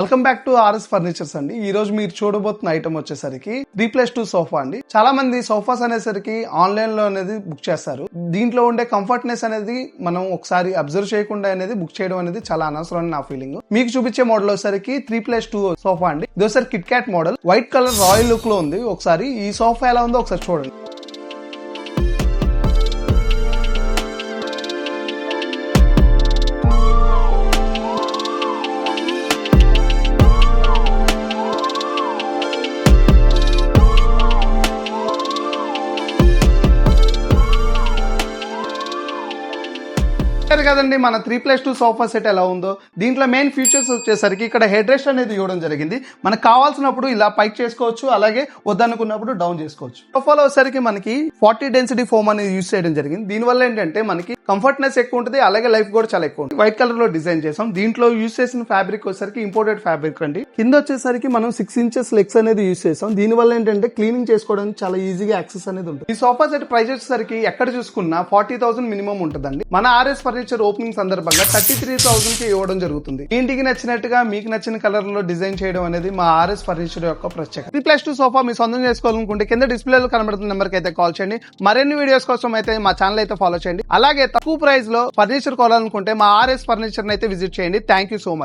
Welcome back to RS furnitures అండి. ఈ రోజు మీరు చూడబోతున్న ఐటమ్ వచ్చేసరికి 3+2 సోఫా అండి. చాలా మంది సోఫాస్ అనేసరికి ఆన్లైన్ లో అనేది బుక్ చేస్తారు. దీంట్లో ఉండే కంఫర్ట్నెస్ అనేది మనం ఒకసారి అబ్జర్వ్ చేయకుండా అనేది బుక్ చేయడం అనేది చాలా అనవసరం అని నా ఫీలింగ్. మీకు చూపించే మోడల్ వచ్చేసరికి 3+2 సోఫా అండి. ఇది ఒకసారి Kit Kat model, white colour royal look లో ఉంది. ఒకసారి ఈ సోఫా ఎలా ఉందో ఒకసారి చూడండి. కదండి మన 3+2 సోఫా సెట్ ఎలా ఉందో. దీంట్లో మెయిన్ ఫీచర్స్ వచ్చేసరికి ఇక్కడ హెడ్ రెస్ట్ అనేది ఇవ్వడం జరిగింది. మనకు కావాల్సినప్పుడు ఇలా పైక్ చేసుకోవచ్చు, అలాగే వద్దనుకున్నప్పుడు డౌన్ చేసుకోవచ్చు. సోఫాలో వచ్చేసరికి మనకి 40 డెన్సిటీ ఫోమ్ అనేది యూజ్ చేయడం జరిగింది. దీనివల్ల ఏంటంటే మనకి కంఫర్ట్నెస్ ఎక్కువ ఉంటుంది, అలాగే లైఫ్ కూడా చాలా ఎక్కువ ఉంటుంది. వైట్ కలర్ లో డిజైన్ చేసాం. దీంట్లో యూజ్ చేసిన ఫ్యాబ్రిక్ వచ్చేసరికి ఇంపోర్టెడ్ ఫ్యాబ్రిక్ అండి. కింద వచ్చేసరికి మనం 6 ఇంచెస్ లెగ్స్ అనేది యూజ్ చేసాం. దీనివల్ల ఏంటంటే క్లీనింగ్ చేసుకోవడానికి చాలా ఈజీగా యాక్సెస్ అనేది ఉంటుంది. ఈ సోఫా సెట్ ప్రైస్ వచ్చేసరికి ఎక్కడ చూసుకున్నా 40,000 మినిమం ఉంటుందండి. మన ఆర్ఎస్ ఫర్నిచర్ ఓపెనింగ్ సందర్భంగా 33,000 కి ఇవ్వడం జరుగుతుంది. ఇంటికి నచ్చినట్టుగా మీకు నచ్చిన కలర్ లో డిజైన్ చేయడం అనేది మా ఆర్ఎస్ ఫర్నిచర్ యొక్క ప్రత్యేకత. 3+2 సోఫా మీ సొంతం చేసుకోవాలనుకుంటే కింద డిస్ప్లేలో కనబడుతున్న నెంబర్ కి అయితే కాల్ చేయండి. మరిన్ని వీడియోస్ కోసం అయితే మా ఛానల్ అయితే ఫాలో చేయండి. అలాగే తక్కువ ప్రైస్ లో ఫర్నిచర్ కొనాలనుకుంటే మా ఆర్ఎస్ ఫర్నిచర్ అయితే విజిట్ చేయండి. Thank you so much.